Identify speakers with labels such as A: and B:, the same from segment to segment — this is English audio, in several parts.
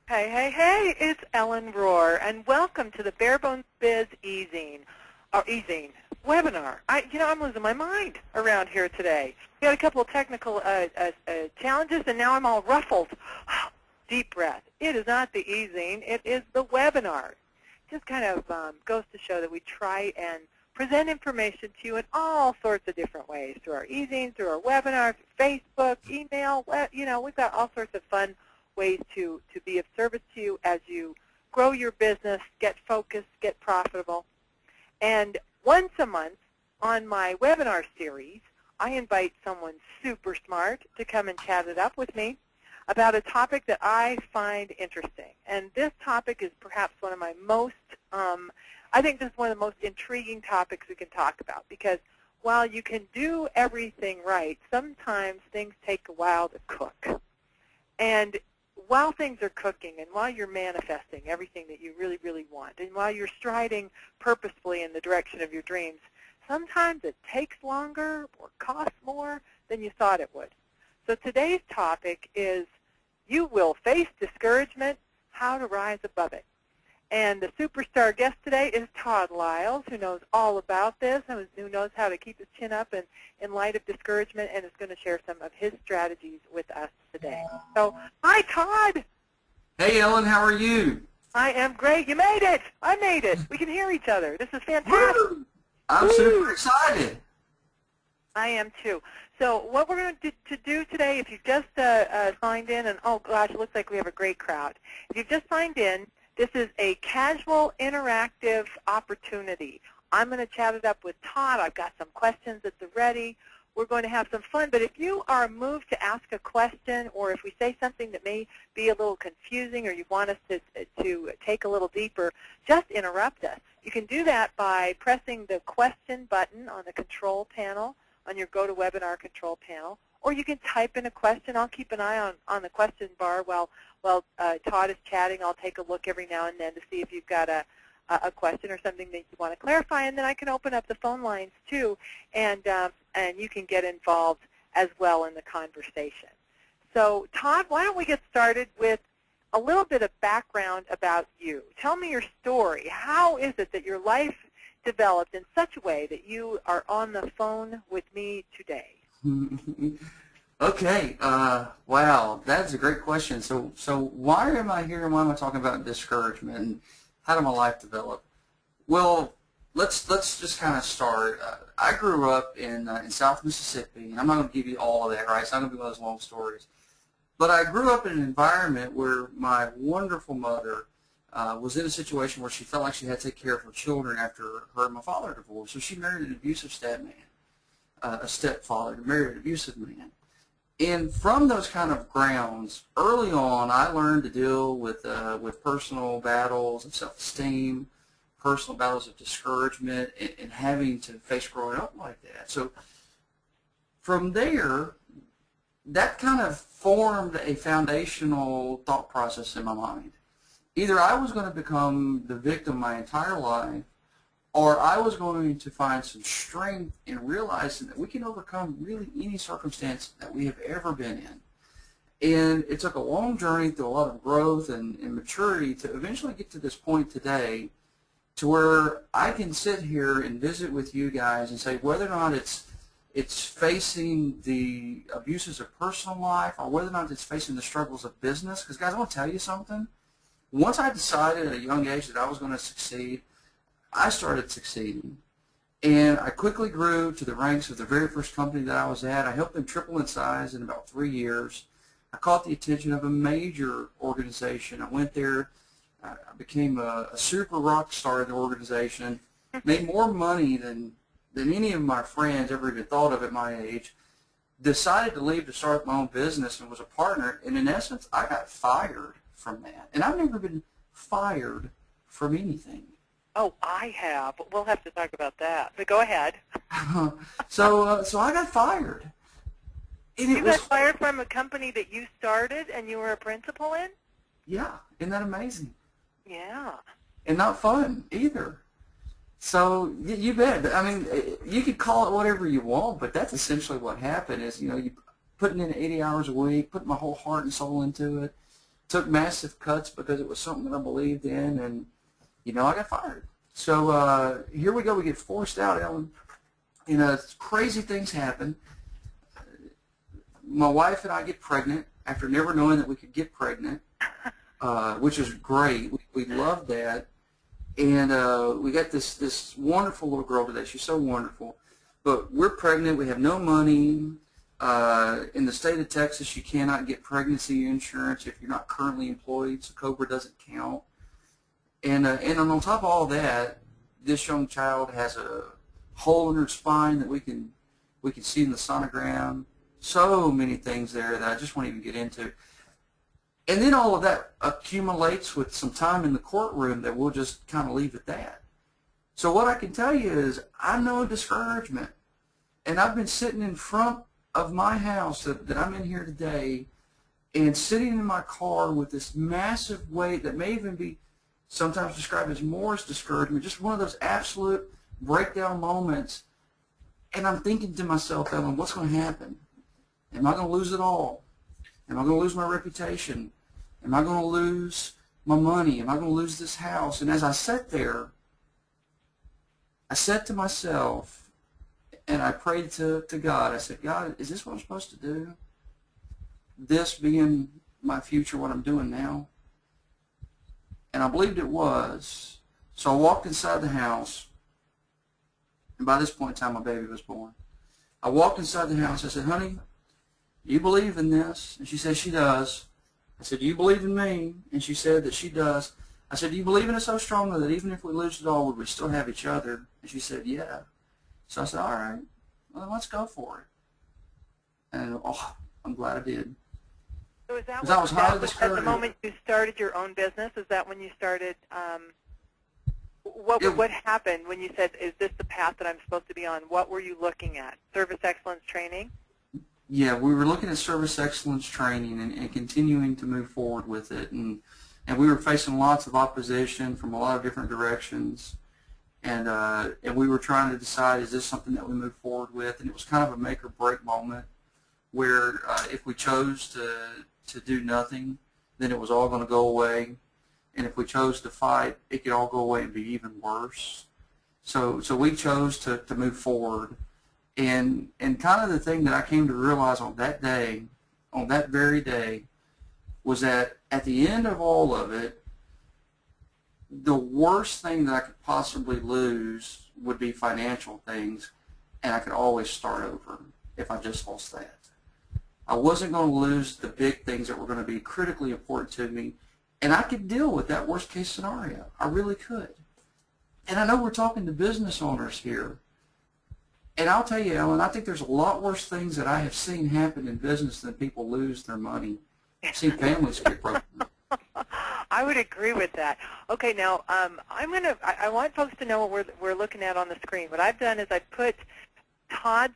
A: Hey, hey, hey, it's Ellen Rohr, and welcome to the Bare Bones Biz Easing webinar. I'm losing my mind around here today. We had a couple of technical challenges, and now I'm all ruffled. Deep breath. It is not the easing, it is the webinar. Just kind of goes to show that we try and present information to you in all sorts of different ways, through our easing, through our webinars, Facebook, email, we've got all sorts of fun ways to be of service to you as you grow your business, get focused, get profitable. And once a month on my webinar series, I invite someone super smart to come and chat it up with me about a topic that I find interesting. And this topic is perhaps one of my most, I think this is one of the most intriguing topics we can talk about, because while you can do everything right, sometimes things take a while to cook. And while things are cooking, and while you're manifesting everything that you really, really want, and while you're striding purposefully in the direction of your dreams, sometimes it takes longer or costs more than you thought it would. So today's topic is, you will face discouragement, how to rise above it. And the superstar guest today is Todd Liles, who knows all about this, who knows how to keep his chin up in light of discouragement, and is going to share some of his strategies with us today. So, hi, Todd.
B: Hey, Ellen, how are you?
A: I am great. You made it. I made it. We can hear each other. This is fantastic.
B: Woo! I'm super excited.
A: I am too. So what we're going to do today, if you've just signed in, and oh gosh, it looks like we have a great crowd. If you've just signed in, this is a casual, interactive opportunity. I'm going to chat it up with Todd. I've got some questions at the ready. We're going to have some fun. But if you are moved to ask a question, or if we say something that may be a little confusing, or you want us to take a little deeper, just interrupt us. You can do that by pressing the question button on the control panel, on your GoToWebinar control panel, or you can type in a question. I'll keep an eye on the question bar while Todd is chatting. I'll take a look every now and then to see if you've got a question or something that you want to clarify, and then I can open up the phone lines too, and you can get involved as well in the conversation. So Todd, why don't we get started with a little bit of background about you. Tell me your story. How is it that your life developed in such a way that you are on the phone with me today?
B: Okay. Wow, that's a great question. So why am I here, and why am I talking about discouragement, and how did my life develop? Well, let's just kind of start. I grew up in South Mississippi, and I'm not going to give you all of that, right? It's not going to be one of those long stories. But I grew up in an environment where my wonderful mother was in a situation where she felt like she had to take care of her children after her and my father divorced. So she married an abusive a stepfather, married an abusive man. And from those kind of grounds, early on, I learned to deal with personal battles of self-esteem, personal battles of discouragement, and having to face growing up like that. So from there, that kind of formed a foundational thought process in my mind. Either I was going to become the victim my entire life, or I was going to find some strength in realizing that we can overcome really any circumstance that we have ever been in. And it took a long journey through a lot of growth and maturity to eventually get to this point today, to where I can sit here and visit with you guys and say whether or not it's facing the abuses of personal life, or whether or not it's facing the struggles of business. Because guys, I want to tell you something. Once I decided at a young age that I was going to succeed, I started succeeding. And I quickly grew to the ranks of the very first company that I was at. I helped them triple in size in about 3 years. I caught the attention of a major organization. I went there. I became a super rock star in the organization, made more money than any of my friends ever even thought of at my age, decided to leave to start my own business and was a partner. And in essence, I got fired from that. And I've never been fired from anything.
A: Oh, I have. We'll have to talk about that. But go ahead.
B: So I got fired. And
A: you got fired from a company that you started and you were a principal in?
B: Yeah. Isn't that amazing?
A: Yeah.
B: And not fun either. So you bet. I mean, you could call it whatever you want, but that's essentially what happened. Is you putting in 80 hours a week, putting my whole heart and soul into it, took massive cuts because it was something that I believed in, and, I got fired. So here we go. We get forced out, Ellen. Crazy things happen. My wife and I get pregnant after never knowing that we could get pregnant, which is great. We love that. And we got this wonderful little girl today. She's so wonderful. But we're pregnant. We have no money. In the state of Texas, you cannot get pregnancy insurance if you're not currently employed, so COBRA doesn't count. And on top of all that, this young child has a hole in her spine that we can see in the sonogram. So many things there that I just won't even get into. And then all of that accumulates with some time in the courtroom that we'll just kind of leave at that. So what I can tell you is I know discouragement. And I've been sitting in front of my house that I'm in here today and sitting in my car with this massive weight that may even be sometimes described as more as discouragement, just one of those absolute breakdown moments. And I'm thinking to myself, Ellen, what's going to happen? Am I going to lose it all? Am I going to lose my reputation? Am I going to lose my money? Am I going to lose this house? And as I sat there, I said to myself, and I prayed to God, I said, God, is this what I'm supposed to do? This being my future, what I'm doing now? And I believed it was. So I walked inside the house, and by this point in time, my baby was born. I walked inside the house. I said, honey, do you believe in this? And she said she does. I said, do you believe in me? And she said that she does. I said, do you believe in it so strongly that even if we lose it all, would we still have each other? And she said, yeah. So I said, all right, well, then let's go for it. And I'm glad I did.
A: So is that
B: was highly discouraged.
A: at the moment you started your own business? Is that when you started? What happened when you said, is this the path that I'm supposed to be on? What were you looking at? Service excellence training?
B: Yeah, we were looking at service excellence training and continuing to move forward with it. And we were facing lots of opposition from a lot of different directions. And we were trying to decide, is this something that we move forward with? And it was kind of a make or break moment where if we chose to do nothing, then it was all going to go away. And if we chose to fight, it could all go away and be even worse. So we chose to move forward. And kind of the thing that I came to realize on that day, on that very day, was that at the end of all of it, the worst thing that I could possibly lose would be financial things, and I could always start over if I just lost that. I wasn't going to lose the big things that were going to be critically important to me, and I could deal with that worst case scenario. I really could. And I know we're talking to business owners here, and I'll tell you, Ellen, I think there's a lot worse things that I have seen happen in business than people lose their money. I've seen families get broken.
A: I would agree with that. Okay, now I want folks to know what we're looking at on the screen. What I've done is I put Todd's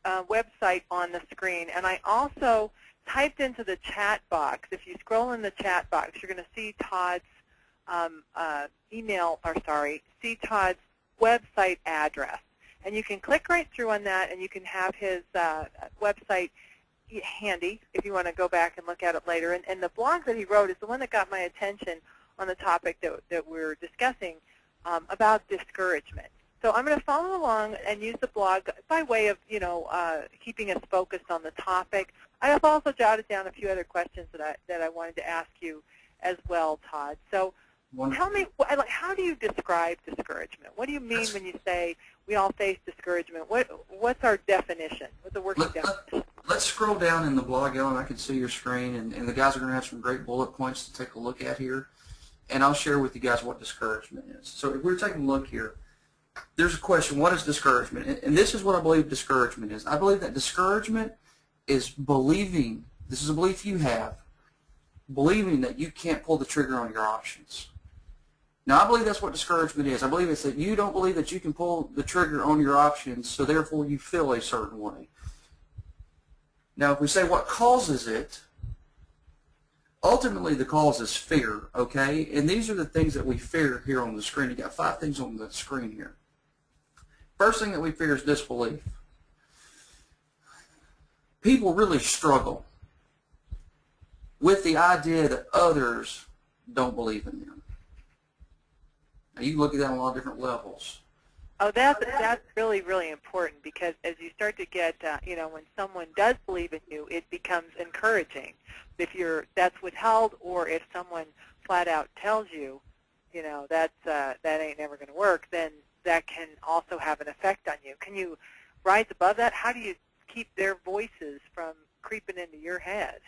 A: website on the screen, and I also typed into the chat box. If you scroll in the chat box, you're going to see Todd's see Todd's website address, and you can click right through on that, and you can have his website handy if you want to go back and look at it later. And the blog that he wrote is the one that got my attention on the topic that we're discussing about discouragement. So I'm going to follow along and use the blog by way of, keeping us focused on the topic. I have also jotted down a few other questions that I wanted to ask you as well, Todd. So tell me, how do you describe discouragement? What do you mean when you say we all face discouragement? What's our definition? What's the working definition?
B: Let's scroll down in the blog, Ellen. I can see your screen, and the guys are going to have some great bullet points to take a look at here. And I'll share with you guys what discouragement is. So if we're taking a look here, there's a question, what is discouragement? And this is what I believe discouragement is. I believe that discouragement is believing, this is a belief you have, believing that you can't pull the trigger on your options. Now, I believe that's what discouragement is. I believe it's that you don't believe that you can pull the trigger on your options, so therefore you feel a certain way. Now, if we say what causes it, ultimately the cause is fear, okay? And these are the things that we fear here on the screen. You got 5 things on the screen here. First thing that we fear is disbelief. People really struggle with the idea that others don't believe in them. Now, you look at that on a lot of different levels.
A: Oh, that's really, really important, because as you start to get, when someone does believe in you, it becomes encouraging. If that's withheld, or if someone flat out tells you, that ain't never going to work, then that can also have an effect on you. Can you rise above that? How do you keep their voices from creeping into your head?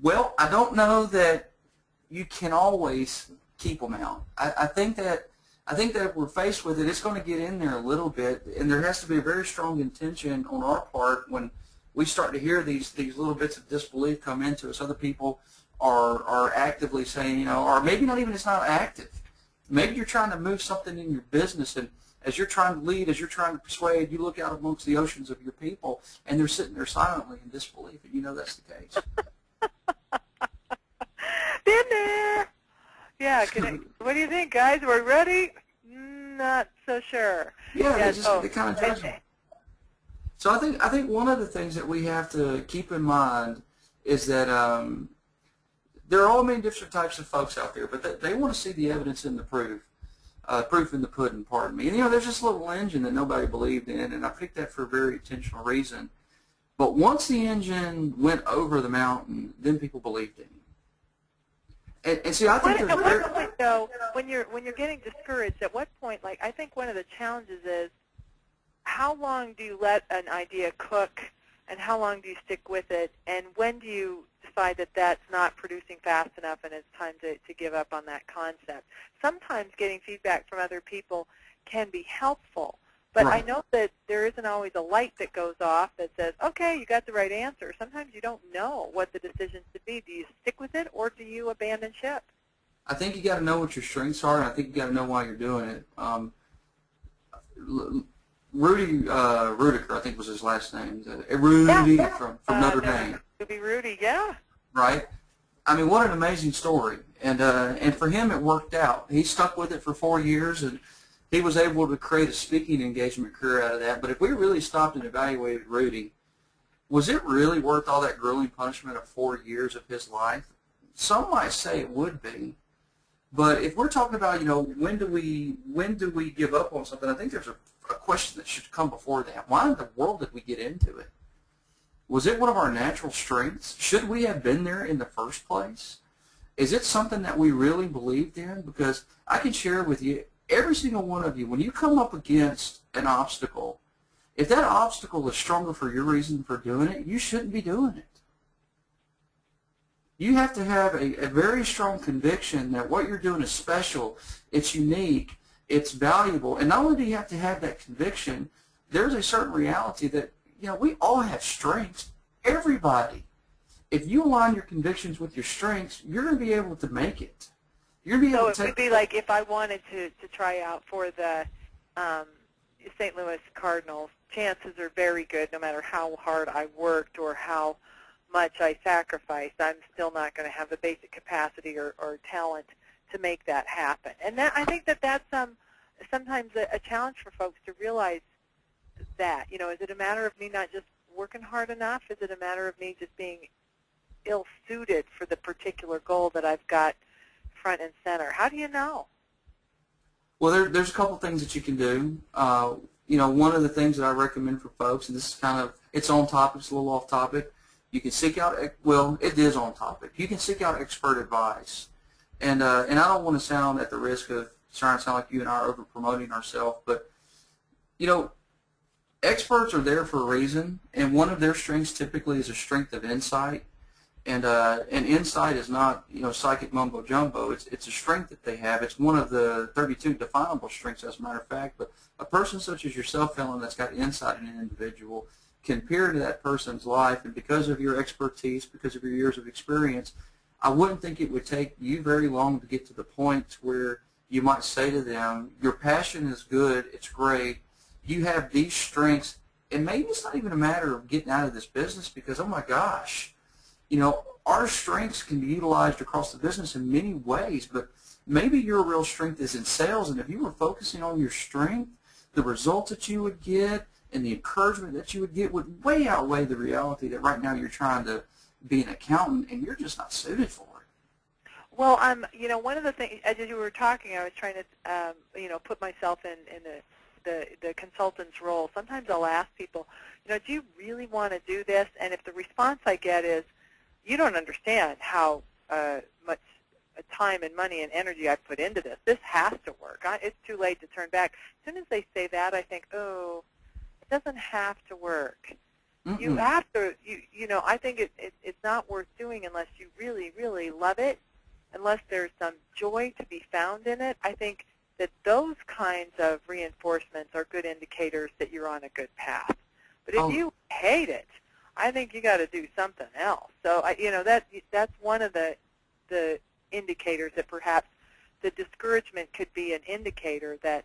B: Well, I don't know that you can always keep them out. I think that if we're faced with it, it's going to get in there a little bit, and there has to be a very strong intention on our part when we start to hear these little bits of disbelief come into us. Other people are actively saying, or maybe not even, it's not active. Maybe you're trying to move something in your business, and as you're trying to lead, as you're trying to persuade, you look out amongst the oceans of your people, and they're sitting there silently in disbelief, and that's the case.
A: Been there. Yeah. What do you think, guys? Are we ready? Not so sure.
B: Yeah, they kind of judge them. So I think one of the things that we have to keep in mind is that there are all many different types of folks out there, but they want to see the evidence in the proof in the pudding, pardon me. And there's this little engine that nobody believed in, and I picked that for a very intentional reason. But once the engine went over the mountain, then people believed in him. And see, I think
A: at what point, though, when you're getting discouraged, at what point, I think one of the challenges is, how long do you let an idea cook, and how long do you stick with it, and when do you decide that that's not producing fast enough and it's time to give up on that concept? Sometimes getting feedback from other people can be helpful, but right. I know that there isn't always a light that goes off that says, okay, you got the right answer. Sometimes you don't know what the decision should be. Do you stick with it, or do you abandon ship?
B: I think you got to know what your strengths are, and I think you got to know why you're doing it. Rudy Rudiker, I think was his last name. Rudy from Notre Dame.
A: Rudy, yeah.
B: Right. I mean, what an amazing story, and for him it worked out. He stuck with it for 4 years, and he was able to create a speaking engagement career out of that. But if we really stopped and evaluated Rudy, was it really worth all that grueling punishment of 4 years of his life? Some might say it would be. But if we're talking about, when do we give up on something, I think there's a question that should come before that. Why in the world did we get into it? Was it one of our natural strengths? Should we have been there in the first place? Is it something that we really believed in? Because I can share with you, every single one of you, when you come up against an obstacle, if that obstacle is stronger for your reason for doing it, you shouldn't be doing it. You have to have a very strong conviction that what you're doing is special, it's unique, it's valuable. And not only do you have to have that conviction, there's a certain reality that, we all have strengths. Everybody. If you align your convictions with your strengths, you're going to be able to make it. You're going to be able to. So it would be
A: like if I wanted to try out for the St. Louis Cardinals, chances are very good, no matter how hard I worked or how much I sacrificed, I'm still not going to have the basic capacity or talent to make that happen. And I think that's sometimes a challenge for folks to realize that. Is it a matter of me not just working hard enough? Is it a matter of me just being ill-suited for the particular goal that I've got front and center? How do you know?
B: Well, there's a couple things that you can do. One of the things that I recommend for folks, and this is it's on topic, it's a little off topic, you can seek out, it is on topic. You can seek out expert advice. And I don't want to sound at the risk of trying to sound like you and I are over-promoting ourselves, but, experts are there for a reason, and one of their strengths typically is a strength of insight. And insight is not, psychic mumbo-jumbo. It's a strength that they have. It's one of the 32 definable strengths, as a matter of fact. But a person such as yourself, Ellen, that's got insight in an individual, can peer into that person's life, and because of your expertise, because of your years of experience, I wouldn't think it would take you very long to get to the point where you might say to them, your passion is good, it's great, you have these strengths, and maybe it's not even a matter of getting out of this business because, oh my gosh, our strengths can be utilized across the business in many ways, but maybe your real strength is in sales, and if you were focusing on your strength, the results that you would get and the encouragement that you would get would way outweigh the reality that right now you're trying to be an accountant, and you're just not suited for it.
A: Well, one of the things, as you were talking, I was trying to, put myself in the consultant's role. Sometimes I'll ask people, do you really want to do this? And if the response I get is, you don't understand how much time and money and energy I've put into this. This has to work. It's too late to turn back. As soon as they say that, I think, oh, it doesn't have to work.
B: Mm-mm.
A: You have to, I think it's not worth doing unless you really, really love it, unless there's some joy to be found in it. I think that those kinds of reinforcements are good indicators that you're on a good path. But if you hate it, I think you got to do something else. So, that's one of the indicators that perhaps the discouragement could be an indicator that,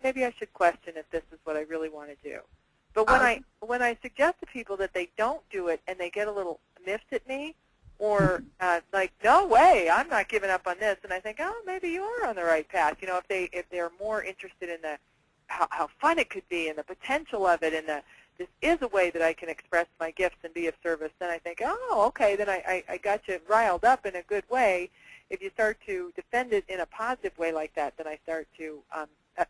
A: maybe I should question if this is what I really want to do. But when I suggest to people that they don't do it and they get a little miffed at me, or like, no way, I'm not giving up on this, and I think, oh, maybe you are on the right path. If they're more interested in how fun it could be and the potential of it, and this is a way that I can express my gifts and be of service, then I think, oh, okay, then I got you riled up in a good way. If you start to defend it in a positive way like that, then I start to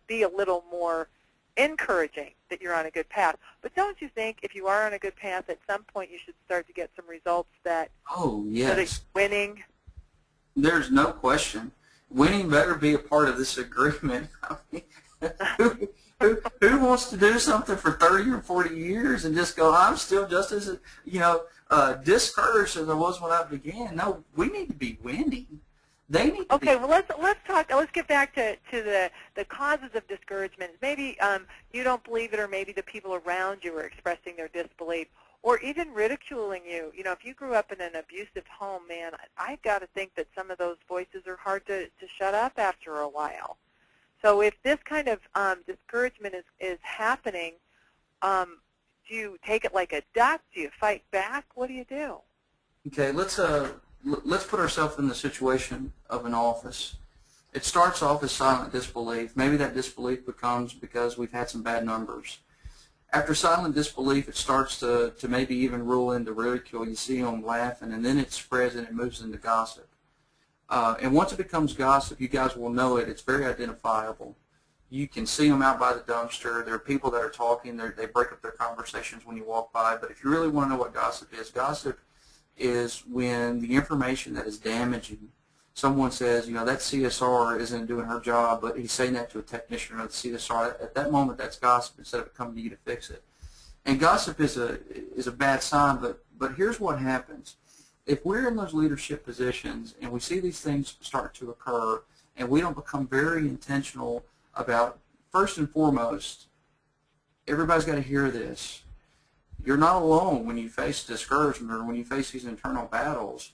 A: be a little more encouraging that you're on a good path. But don't you think if you are on a good path, at some point you should start to get some results that,
B: yes,
A: that it's winning?
B: There's no question. Winning better be a part of this agreement. I mean, who wants to do something for 30 or 40 years and just go, I'm still just as, discouraged as I was when I began? No, we need to be winning. They need to
A: well, let's talk. Let's get back to the causes of discouragement. Maybe you don't believe it, or maybe the people around you are expressing their disbelief, or even ridiculing you. If you grew up in an abusive home, man, I've got to think that some of those voices are hard to shut up after a while. So if this kind of discouragement is happening, do you take it like a duck? Do you fight back? What do you do?
B: Okay, let's put ourselves in the situation of an office. It starts off as silent disbelief. Maybe that disbelief becomes because we've had some bad numbers. After silent disbelief, it starts to maybe even rule into ridicule. You see them laughing, and then it spreads and it moves into gossip. And once it becomes gossip, you guys will know it. It's very identifiable. You can see them out by the dumpster. There are people that are talking. They break up their conversations when you walk by. But if you really want to know what gossip is when the information that is damaging, someone says, that CSR isn't doing her job, but he's saying that to a technician or the CSR. At that moment, that's gossip instead of it coming to you to fix it. And gossip is a bad sign, but here's what happens. If we're in those leadership positions and we see these things start to occur and we don't become very intentional about, first and foremost, everybody's got to hear this. You're not alone when you face discouragement or when you face these internal battles.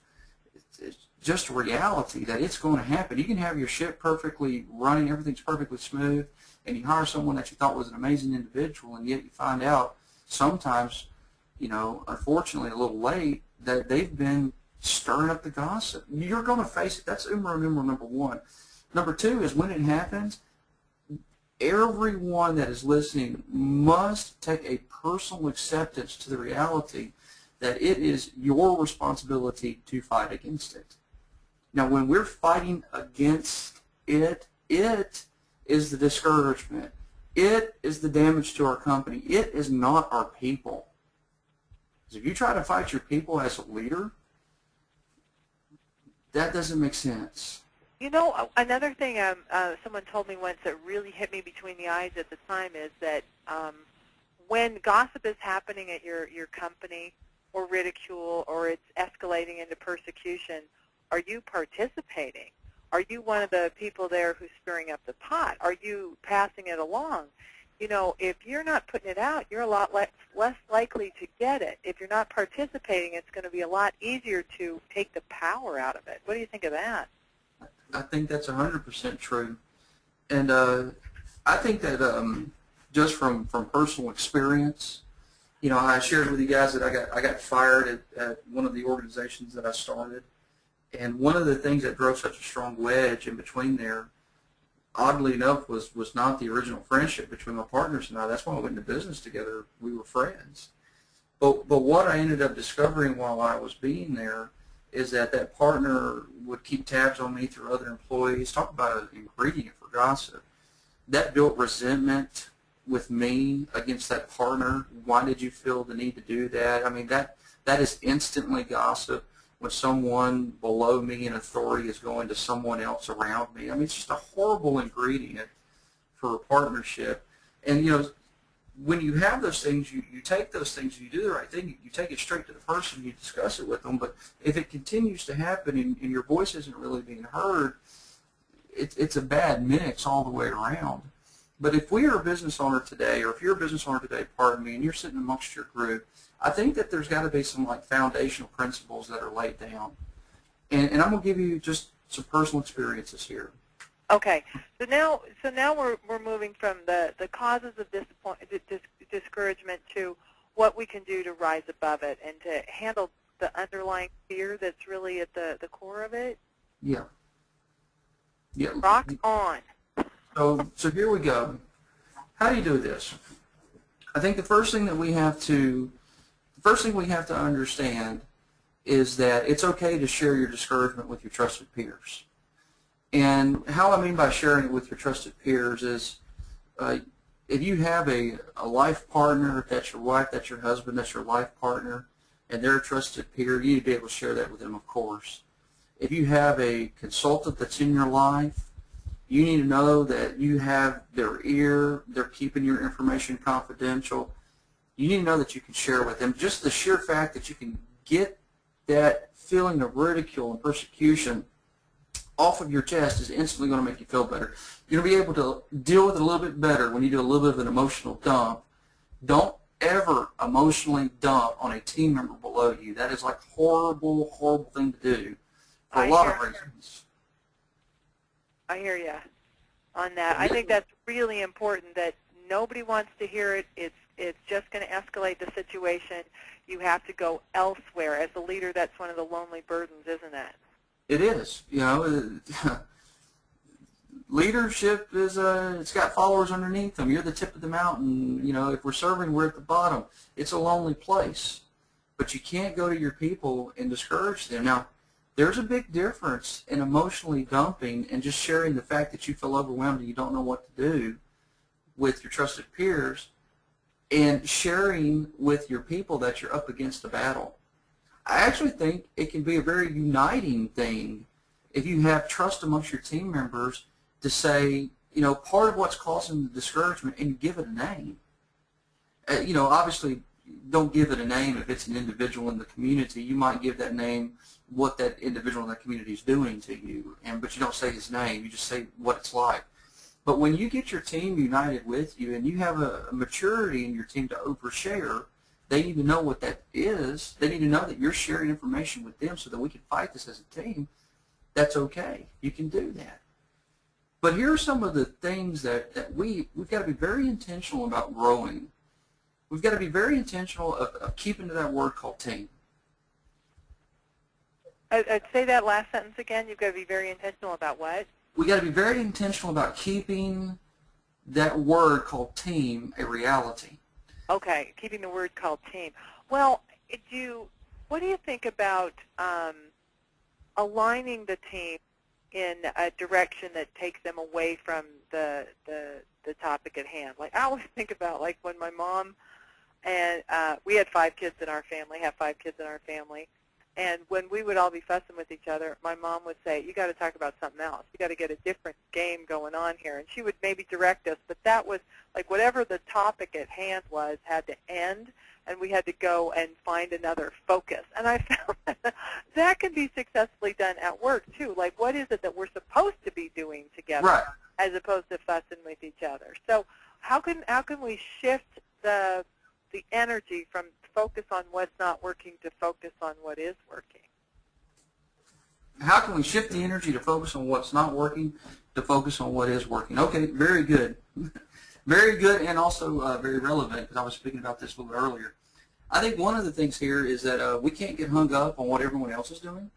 B: It's just a reality that it's going to happen. You can have your ship perfectly running, everything's perfectly smooth, and you hire someone that you thought was an amazing individual, and yet you find out sometimes, unfortunately a little late, that they've been stirring up the gossip. You're going to face it. That's number one. Number two is when it happens, everyone that is listening must take a personal acceptance to the reality that it is your responsibility to fight against it. Now, when we're fighting against it, it is the discouragement. It is the damage to our company. It is not our people. Because if you try to fight your people as a leader, that doesn't make sense.
A: Another thing someone told me once that really hit me between the eyes at the time is that when gossip is happening at your company, or ridicule, or it's escalating into persecution, are you participating? Are you one of the people there who's stirring up the pot? Are you passing it along? If you're not putting it out, you're a lot less likely to get it. If you're not participating, it's going to be a lot easier to take the power out of it. What do you think of that?
B: I think that's 100% true. And I think that just from personal experience, I shared with you guys that I got fired at one of the organizations that I started. And one of the things that drove such a strong wedge in between there, oddly enough, was not the original friendship between my partners and I. That's why we went into business together. We were friends. But what I ended up discovering while I was being there is that that partner would keep tabs on me through other employees. Talk about an ingredient for gossip. That built resentment with me against that partner. Why did you feel the need to do that? I mean, that is instantly gossip when someone below me in authority is going to someone else around me. I mean, it's just a horrible ingredient for a partnership. And, you know, when you have those things, you take those things, you do the right thing, you take it straight to the person, you discuss it with them. But if it continues to happen and your voice isn't really being heard, it's a bad mix all the way around. But if we are a business owner today, or if you're a business owner today, pardon me, and you're sitting amongst your group, I think that there's got to be some like foundational principles that are laid down. And I'm going to give you just some personal experiences here.
A: Okay, so now we're moving from the causes of discouragement to what we can do to rise above it and to handle the underlying fear that's really at the core of it.
B: Yeah. Yeah.
A: Rock on.
B: So here we go. How do you do this? I think the first thing we have to understand is that it's okay to share your discouragement with your trusted peers. And how I mean by sharing it with your trusted peers is if you have a life partner, if that's your wife, that's your husband, that's your life partner, and they're a trusted peer, you need to be able to share that with them, of course. If you have a consultant that's in your life, you need to know that you have their ear, they're keeping your information confidential. You need to know that you can share with them. Just the sheer fact that you can get that feeling of ridicule and persecution off of your chest is instantly going to make you feel better. You're going to be able to deal with it a little bit better when you do a little bit of an emotional dump. Don't ever emotionally dump on a team member below you. That is like a horrible, horrible thing to do for a lot of reasons.
A: I hear you on that. I think that's really important that nobody wants to hear it. It's just going to escalate the situation. You have to go elsewhere. As a leader, that's one of the lonely burdens, isn't it?
B: It is. You know, leadership is it's got followers underneath them. You're the tip of the mountain. You know, if we're serving, we're at the bottom. It's a lonely place. But you can't go to your people and discourage them. Now, there's a big difference in emotionally dumping and just sharing the fact that you feel overwhelmed and you don't know what to do with your trusted peers, and sharing with your people that you're up against a battle. I actually think it can be a very uniting thing if you have trust amongst your team members to say, you know, part of what's causing the discouragement, and you give it a name. You know, obviously, don't give it a name if it's an individual in the community. You might give that name what that individual in that community is doing to you, but you don't say his name. You just say what it's like. But when you get your team united with you and you have a maturity in your team to overshare, they need to know what that is. They need to know that you're sharing information with them so that we can fight this as a team. That's okay. You can do that. But here are some of the things that we've got to be very intentional about growing. We've got to be very intentional of keeping to that word called team.
A: I'd say that last sentence again. You've got to be very intentional about what?
B: We've got to be very intentional about keeping that word called team a reality.
A: Okay, keeping the word called team. Well, what do you think about aligning the team in a direction that takes them away from the topic at hand? Like, I always think about, like, when my mom and we had 5 kids in our family, and when we would all be fussing with each other, my mom would say, you got to talk about something else. You got to get a different game going on here. And she would maybe direct us, but that was like whatever the topic at hand was had to end, and we had to go and find another focus. And I found that can be successfully done at work, too. Like, what is it that we're supposed to be doing together,
B: right,
A: as opposed to fussing with each other? So how can we shift the energy from focus on what's not working to focus on what is working?
B: How can we shift the energy to focus on what's not working to focus on what is working? Okay, very good. Very good, and also very relevant, because I was speaking about this a little bit earlier. I think one of the things here is that we can't get hung up on what everyone else is doing.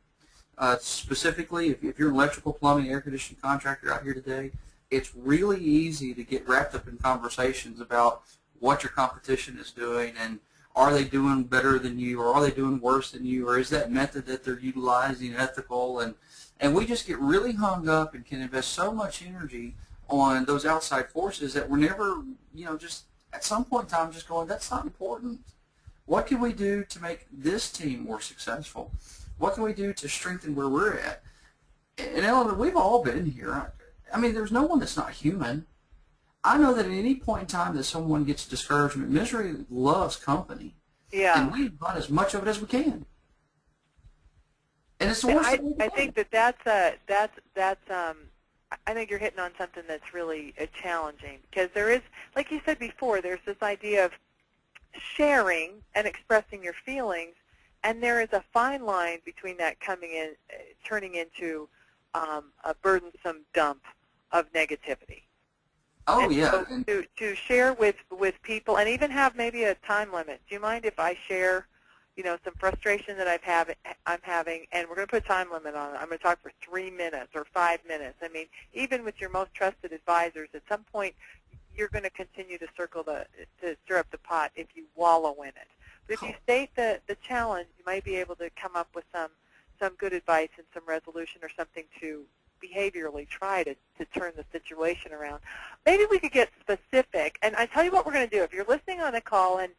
B: Specifically, if you're an electrical, plumbing, air conditioning contractor out here today, it's really easy to get wrapped up in conversations about what your competition is doing and are they doing better than you, or are they doing worse than you, or is that method that they're utilizing ethical? And we just get really hung up and can invest so much energy on those outside forces that we're never, just at some point in time just going, that's not important. What can we do to make this team more successful? What can we do to strengthen where we're at? And Ellen, we've all been here. I mean, there's no one that's not human. I know that at any point in time that someone gets discouragement, misery loves company.
A: Yeah.
B: And we want as much of it as we can. And it's the worst thing we can.
A: I think I think you're hitting on something that's really challenging, because there is, like you said before, there's this idea of sharing and expressing your feelings, and there is a fine line between that turning into a burdensome dump of negativity.
B: Oh,
A: and
B: yeah.
A: So to share with people, and even have maybe a time limit. Do you mind if I share, some frustration that I'm having, and we're going to put a time limit on it. I'm going to talk for 3 minutes or 5 minutes. I mean, even with your most trusted advisors, at some point you're going to continue to to stir up the pot if you wallow in it. But if you state the challenge, you might be able to come up with some good advice and some resolution or something to behaviorally try to turn the situation around. Maybe we could get specific. And I tell you what we're going to do. If you're listening on a call and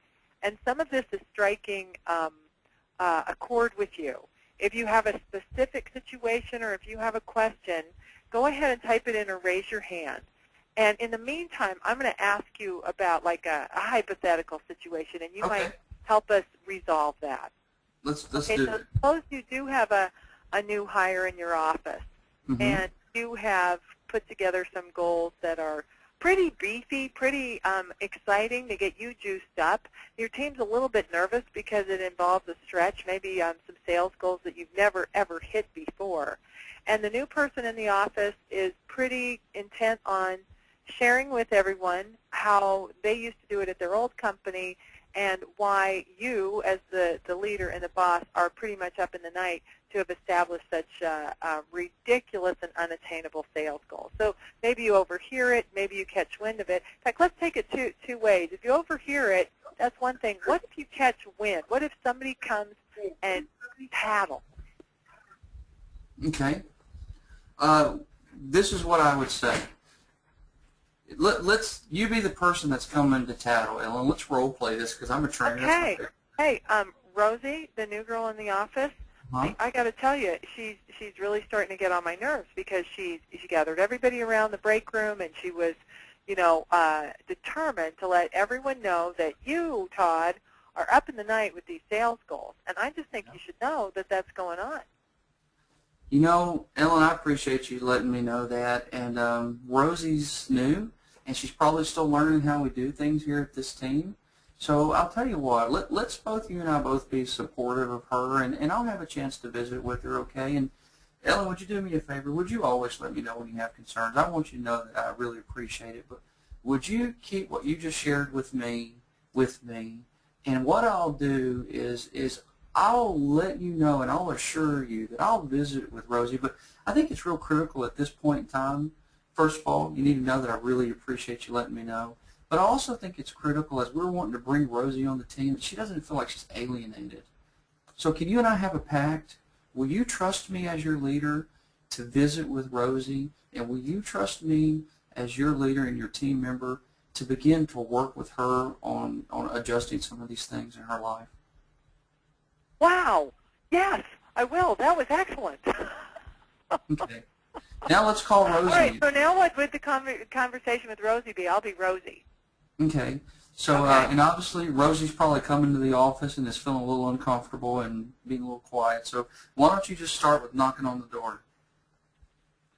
A: some of this is striking a chord with you, if you have a specific situation or if you have a question, go ahead and type it in or raise your hand. And in the meantime, I'm going to ask you about like a hypothetical situation, and you might help us resolve that.
B: Let's do
A: so
B: it.
A: Suppose you do have a new hire in your office, and you have put together some goals that are pretty beefy, pretty exciting to get you juiced up. Your team's a little bit nervous because it involves a stretch, maybe some sales goals that you've never, ever hit before. And the new person in the office is pretty intent on sharing with everyone how they used to do it at their old company and why you, as the leader and the boss, are pretty much up in the night to have established such ridiculous and unattainable sales goals. So maybe you overhear it, maybe you catch wind of it. In fact, let's take it two ways. If you overhear it, that's one thing. What if you catch wind? What if somebody comes and tattle?
B: Okay. This is what I would say. Let's you be the person that's coming to tattle, Ellen. Let's role play this because I'm a trainer.
A: Okay. Hey, Rosie, the new girl in the office. I got to tell you, she's really starting to get on my nerves because she gathered everybody around the break room, and she was, determined to let everyone know that you, Todd, are up in the night with these sales goals. And I just think you should know that that's going on.
B: Ellen, I appreciate you letting me know that. And Rosie's new, and she's probably still learning how we do things here at this team. So I'll tell you what, let's both, you and I both be supportive of her, and I'll have a chance to visit with her, okay? And Ellen, would you do me a favor? Would you always let me know when you have concerns? I want you to know that I really appreciate it, but would you keep what you just shared with me? And what I'll do is I'll let you know, and I'll assure you that I'll visit with Rosie, but I think it's real critical at this point in time. First of all, you need to know that I really appreciate you letting me know. But I also think it's critical, as we're wanting to bring Rosie on the team, that she doesn't feel like she's alienated. So can you and I have a pact? Will you trust me as your leader to visit with Rosie? And will you trust me as your leader and your team member to begin to work with her on adjusting some of these things in her life?
A: Wow. Yes, I will. That was excellent.
B: Okay. Now let's call Rosie.
A: All right, so now what would the conversation with Rosie be? I'll be Rosie.
B: Okay. So, and obviously Rosie's probably coming to the office and is feeling a little uncomfortable and being a little quiet. So why don't you just start with knocking on the door?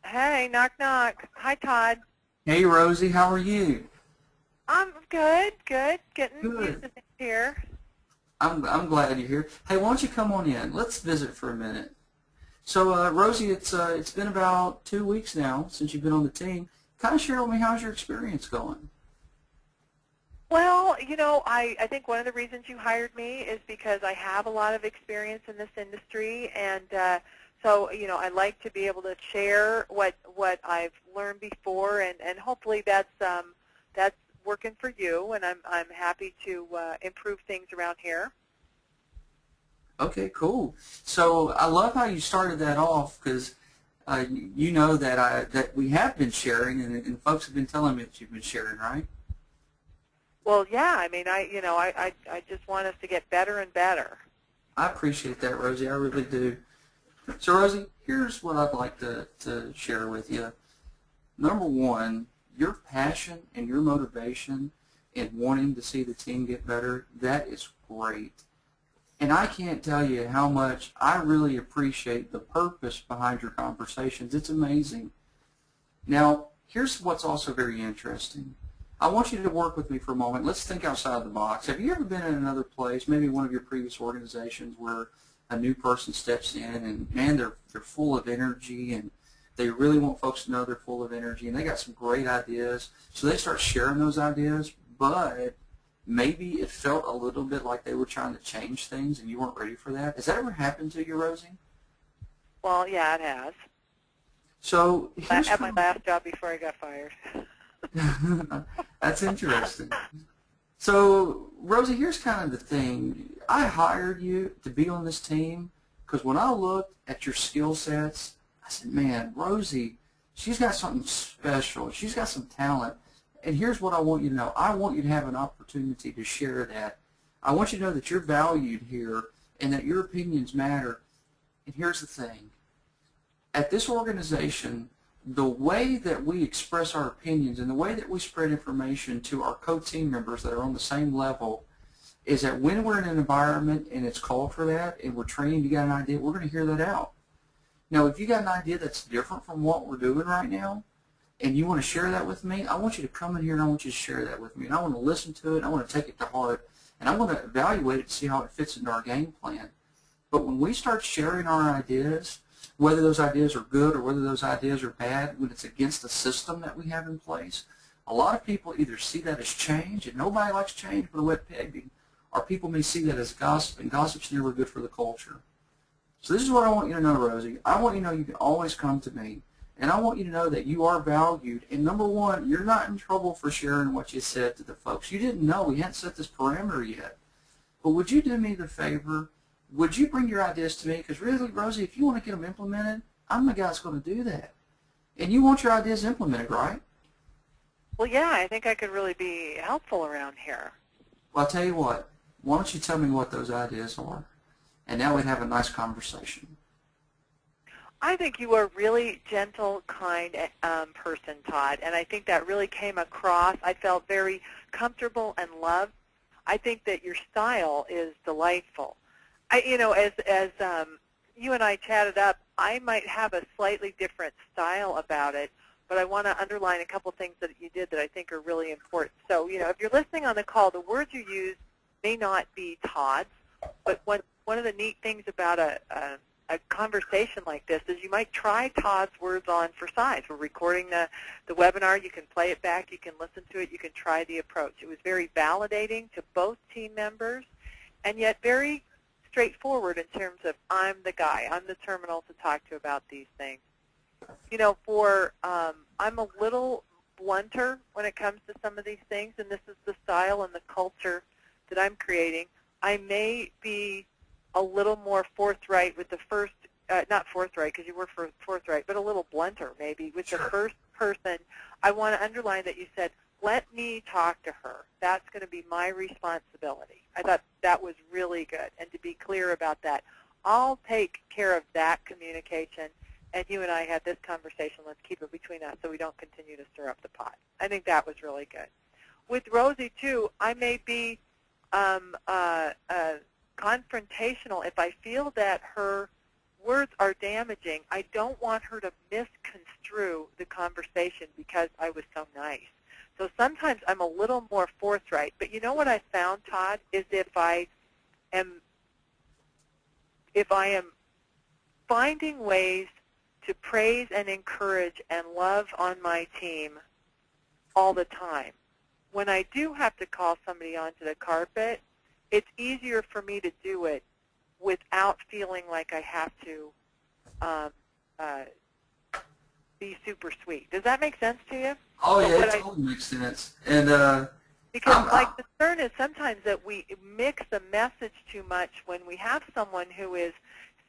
A: Hey, knock, knock. Hi, Todd.
B: Hey, Rosie, how are you?
A: I'm good. Getting used to things here.
B: I'm glad you're here. Hey, why don't you come on in? Let's visit for a minute. So, Rosie, it's been about 2 weeks now since you've been on the team. Kind of share with me, how's your experience going?
A: Well, I think one of the reasons you hired me is because I have a lot of experience in this industry, and so I like to be able to share what I've learned before, and hopefully that's working for you, and I'm happy to improve things around here.
B: Okay, cool. So I love how you started that off, because you know that we have been sharing, and folks have been telling me that you've been sharing, right?
A: Well, yeah. I mean, I just want us to get better and better.
B: I appreciate that, Rosie. I really do. So, Rosie, here's what I'd like to share with you. Number one, your passion and your motivation in wanting to see the team get better, that is great. And I can't tell you how much I really appreciate the purpose behind your conversations. It's amazing. Now, here's what's also very interesting. I want you to work with me for a moment. Let's think outside the box. Have you ever been in another place, maybe one of your previous organizations, where a new person steps in and, man, they're full of energy, and they really want folks to know they're full of energy, and they got some great ideas, so they start sharing those ideas, but maybe it felt a little bit like they were trying to change things and you weren't ready for that? Has that ever happened to you, Rosie?
A: Well, yeah, it has.
B: So
A: At my last job before I got fired.
B: That's interesting. So, Rosie, here's kind of the thing. I hired you to be on this team because when I looked at your skill sets, I said, man, Rosie, she's got something special. She's got some talent. And here's what I want you to know. I want you to have an opportunity to share that. I want you to know that you're valued here and that your opinions matter. And here's the thing. At this organization, the way that we express our opinions and the way that we spread information to our co-team members that are on the same level is that when we're in an environment and it's called for that and we're training, you got an idea, we're going to hear that out. Now, if you got an idea that's different from what we're doing right now, and you want to share that with me, I want you to come in here and I want you to share that with me. And I want to listen to it, I want to take it to heart, and I want to evaluate it to see how it fits into our game plan. But when we start sharing our ideas, whether those ideas are good or whether those ideas are bad, when it's against the system that we have in place, a lot of people either see that as change, and nobody likes change but a wet pig, or people may see that as gossip, and gossip's never good for the culture. So this is what I want you to know, Rosie. I want you to know you can always come to me. And I want you to know that you are valued. And number one, you're not in trouble for sharing what you said to the folks. You didn't know. We hadn't set this parameter yet. But would you do me the favor? Would you bring your ideas to me? Because really, Rosie, if you want to get them implemented, I'm the guy that's going to do that. And you want your ideas implemented, right?
A: Well, yeah, I think I could really be helpful around here.
B: Well, I'll tell you what. Why don't you tell me what those ideas are? And now we'd have a nice conversation.
A: I think you are a really gentle, kind person, Todd, and I think that really came across. I felt very comfortable and loved. I think that your style is delightful. As you and I chatted up, I might have a slightly different style about it, but I want to underline a couple things that you did that I think are really important. So, if you're listening on the call, the words you use may not be Todd's, but one of the neat things about a conversation like this is you might try Todd's words on for size. We're recording the webinar. You can play it back. You can listen to it. You can try the approach. It was very validating to both team members and yet very straightforward in terms of I'm the guy. I'm the terminal to talk to about these things. I'm a little blunter when it comes to some of these things, and this is the style and the culture that I'm creating. I may be a little more forthright with the first, not forthright because you were forthright, but a little blunter maybe with the first person. I want to underline that you said, let me talk to her. That's going to be my responsibility. I thought that was really good, and to be clear about that. I'll take care of that communication, and you and I had this conversation. Let's keep it between us so we don't continue to stir up the pot. I think that was really good. With Rosie, too, I may be confrontational. If I feel that her words are damaging, I don't want her to misconstrue the conversation because I was so nice. So sometimes I'm a little more forthright. But you know what I found, Todd, is if I am finding ways to praise and encourage and love on my team all the time, when I do have to call somebody onto the carpet, it's easier for me to do it without feeling like I have to be super sweet. Does that make sense to you?
B: Oh
A: But
B: yeah,
A: what
B: it
A: I,
B: totally makes sense. And
A: because my concern is sometimes that we mix the message too much when we have someone who is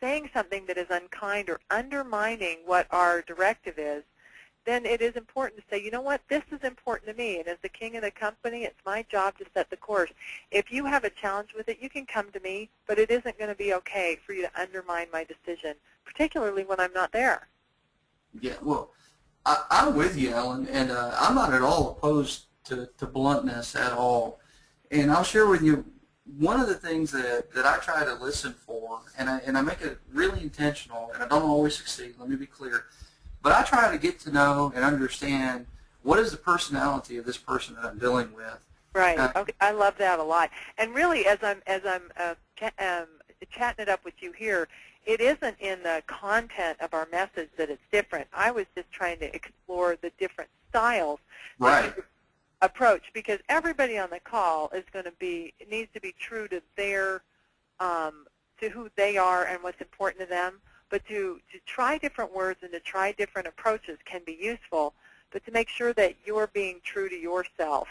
A: saying something that is unkind or undermining what our directive is. Then it is important to say, you know what, this is important to me, and as the king of the company, it's my job to set the course. If you have a challenge with it, you can come to me, but it isn't going to be okay for you to undermine my decision, particularly when I'm not there.
B: yeah, well, I'm with you, Ellen, and I'm not at all opposed to bluntness at all. And I'll share with you one of the things that I try to listen for, and I make it really intentional, and I don't always succeed, let me be clear, but I try to get to know and understand what is the personality of this person that I'm dealing with.
A: Right. Okay. I love that a lot. And really, as I'm chatting it up with you here, it isn't in the content of our message that it's different. I was just trying to explore the different styles that you approach, because everybody on the call is going to be needs to be true to their to who they are and what's important to them. But to try different words and to try different approaches can be useful, but to make sure that you're being true to yourself,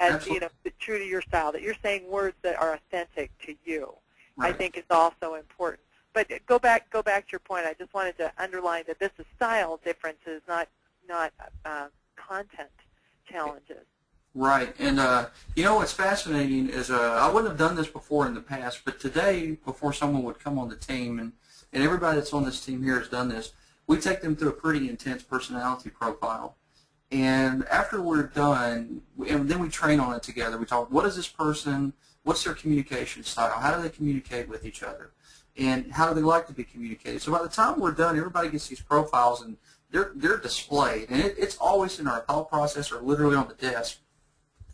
A: as
B: Absolutely.
A: true to your style, that you're saying words that are authentic to you,
B: Right.
A: I think is also important. But go back to your point. I just wanted to underline that this is style differences, not content challenges.
B: Right, and you know what's fascinating is I wouldn't have done this before in the past, but today, before someone would come on the team, and everybody that's on this team here has done this, we take them through a pretty intense personality profile. And after we're done, and then we train on it together. We talk, what is this person, what's their communication style, how do they communicate with each other, and how do they like to be communicated. So by the time we're done, everybody gets these profiles, and they're displayed, and it's always in our thought process or literally on the desk.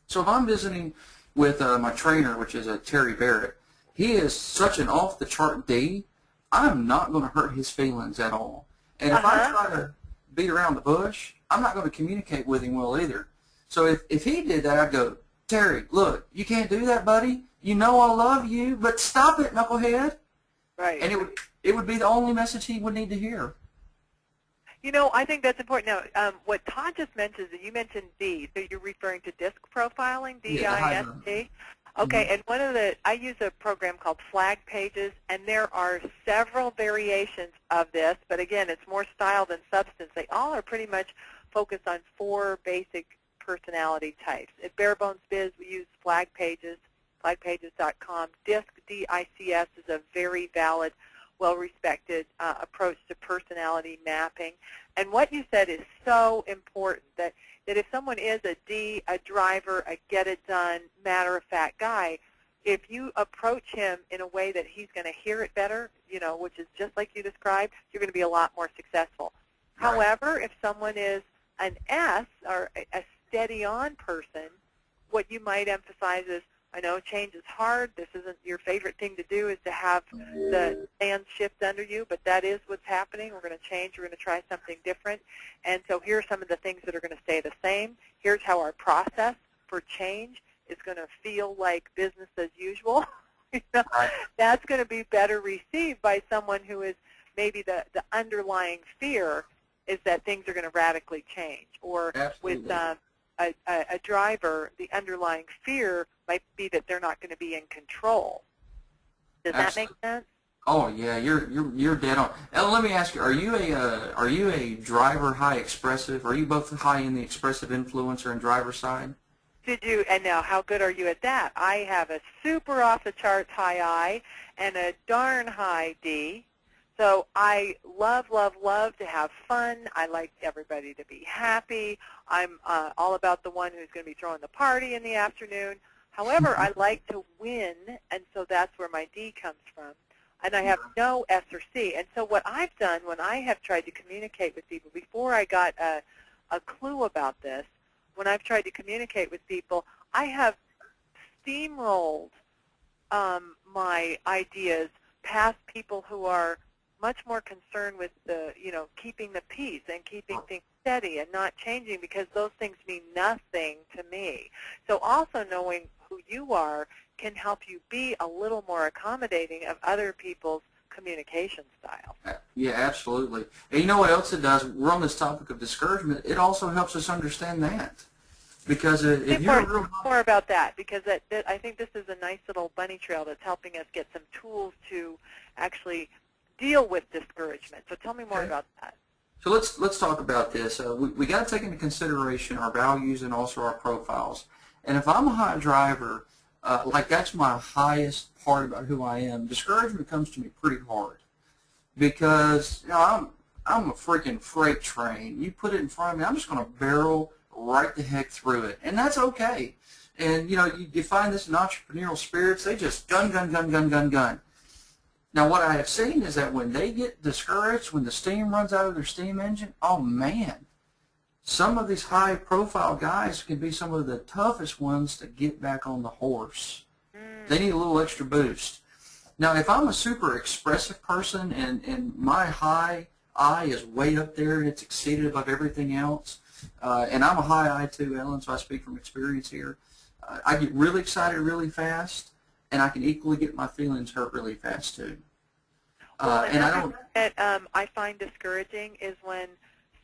B: So if I'm visiting with my trainer, which is Terry Barrett, he is such an off-the-chart D, I'm not going to hurt his feelings at all. And if I try to beat around the bush, I'm not going to communicate with him well either. So if he did that, I'd go, Terry, look, you can't do that, buddy. You know I love you, but stop it, knucklehead.
A: Right.
B: And it would be the only message he would need to hear.
A: You know, I think that's important. Now, what Todd just mentioned is you mentioned D, so you're referring to disc profiling, D-I-S-T. Okay, and I use a program called Flag Pages, and there are several variations of this, but again, it's more style than substance. They all are pretty much focused on 4 basic personality types. At Bare Bones Biz, we use Flag Pages, flagpages.com. DISC, D-I-C-S, is a very valid, well-respected approach to personality mapping. And what you said is so important, that if someone is a D, a driver, a get-it-done, matter-of-fact guy, if you approach him in a way that he's going to hear it better, which is just like you described, you're going to be a lot more successful. Right. However, if someone is an S, or a steady-on person, what you might emphasize is, I know change is hard. This isn't your favorite thing to do, is to have the sand shift under you, but that is what's happening. We're going to change. We're going to try something different. And so here are some of the things that are going to stay the same. Here's how our process for change is going to feel like business as usual.
B: Right.
A: That's going to be better received by someone who is maybe the underlying fear is that things are going to radically change. Or
B: Absolutely.
A: With a driver, the underlying fear might be that they're not going to be in control. Does that make sense?
B: Oh yeah, you're dead on. Ellen, let me ask you: Are you a driver high expressive? Are you both high in the expressive influencer and driver side?
A: And now, how good are you at that? I have a super off the charts high I and a darn high D. So I love, love, love to have fun. I like everybody to be happy. I'm all about the one who's going to be throwing the party in the afternoon. However, I like to win, and so that's where my D comes from. And I have no S or C. And so what I've done when I have tried to communicate with people, before I got a clue about this, when I've tried to communicate with people, I have steamrolled my ideas past people who are much more concerned with keeping the peace and keeping things steady and not changing, because those things mean nothing to me. So also knowing who you are can help you be a little more accommodating of other people's communication style.
B: Yeah, absolutely. And you know what else it does? We're on this topic of discouragement. It also helps us understand that. Because if you're
A: more about that, because I think this is a nice little bunny trail that's helping us get some tools to actually deal with discouragement. So tell me more about that.
B: So let's talk about this. We got to take into consideration our values and also our profiles. And if I'm a high driver, like that's my highest part about who I am, discouragement comes to me pretty hard because I'm a freaking freight train. You put it in front of me, I'm just going to barrel right the heck through it, and that's okay. And you find this in entrepreneurial spirits, they just gun. Now what I have seen is that when they get discouraged, when the steam runs out of their steam engine, oh man, some of these high profile guys can be some of the toughest ones to get back on the horse. They need a little extra boost. Now if I'm a super expressive person and my high I is way up there and it's exceeded above everything else, and I'm a high I too, Ellen, so I speak from experience here. I get really excited really fast, and I can equally get my feelings hurt really fast too.
A: And I don't. I find discouraging is when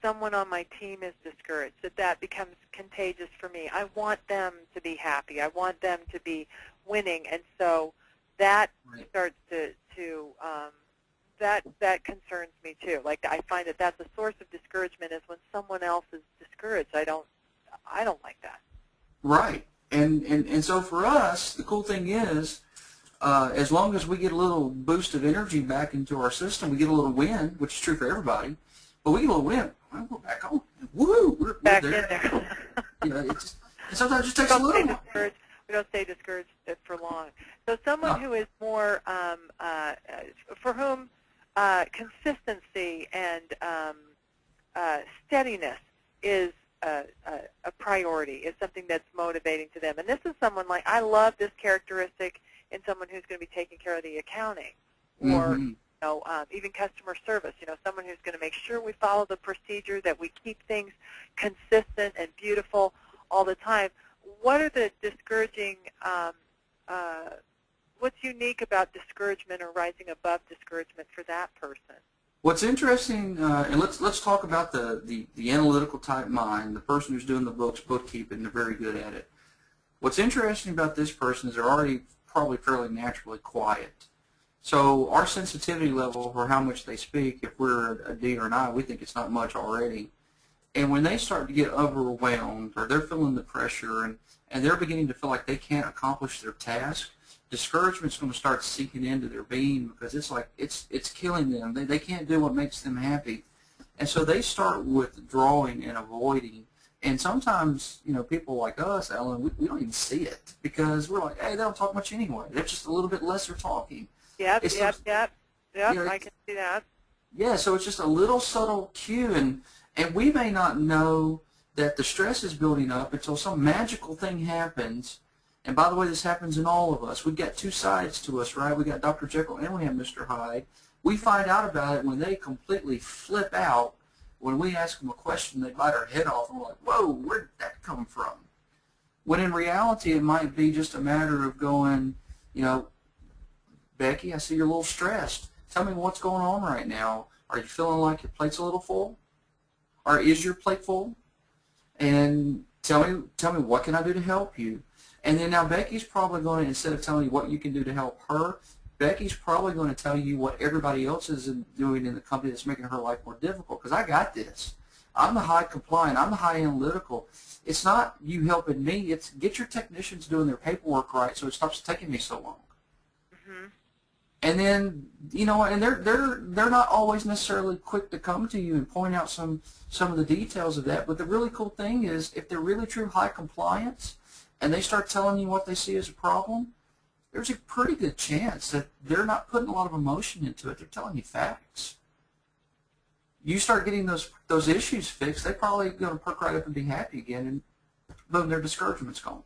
A: someone on my team is discouraged. That becomes contagious for me. I want them to be happy. I want them to be winning, and so that starts to that concerns me too. Like I find that that's a source of discouragement is when someone else is discouraged. I don't like that.
B: Right. And so for us, the cool thing is, as long as we get a little boost of energy back into our system, we get a little win, which is true for everybody. But we get a little win. Well, we're back on. Woo! We're
A: back
B: there.
A: In there.
B: And sometimes it just takes a little.
A: We don't stay discouraged for long. So someone who is more, for whom consistency and steadiness is a priority, is something that's motivating to them. And this is someone like, I love this characteristic in someone who's going to be taking care of the accounting or even customer service. Someone who's going to make sure we follow the procedure, that we keep things consistent and beautiful all the time. What are the discouraging, what's unique about discouragement or rising above discouragement for that person?
B: What's interesting, and let's talk about the analytical type mind, the person who's doing the books, bookkeeping, they're very good at it. What's interesting about this person is they're already probably fairly naturally quiet. So our sensitivity level for how much they speak, if we're a D or an I, we think it's not much already. And when they start to get overwhelmed or they're feeling the pressure and they're beginning to feel like they can't accomplish their task, discouragement's going to start seeping into their being because it's like it's killing them. They can't do what makes them happy. And so they start withdrawing and avoiding. And sometimes, people like us, Ellen, we don't even see it because we're like, hey, they don't talk much anyway. They're just a little bit lesser talking.
A: Yep, I can see that.
B: Yeah, so it's just a little subtle cue, and we may not know that the stress is building up until some magical thing happens. And by the way, this happens in all of us. We've got two sides to us, right? We got Dr. Jekyll and we have Mr. Hyde. We find out about it when they completely flip out. When we ask them a question, they bite our head off, and we're like, whoa, where did that come from? When in reality, it might be just a matter of going, Becky, I see you're a little stressed. Tell me what's going on right now. Are you feeling like your plate's a little full? Or is your plate full? And tell me what can I do to help you? And then now Becky's probably going to, instead of telling you what you can do to help her, Becky's probably going to tell you what everybody else is doing in the company that's making her life more difficult, because I got this. I'm the high compliant. I'm the high analytical. It's not you helping me. It's get your technicians doing their paperwork right so it stops taking me so long.
A: Mm-hmm.
B: And then, and they're not always necessarily quick to come to you and point out some of the details of that. But the really cool thing is if they're really true high compliance and they start telling you what they see as a problem, there's a pretty good chance that they're not putting a lot of emotion into it. They're telling you facts. You start getting those issues fixed, they're probably going to perk right up and be happy again, and boom, their discouragement's gone.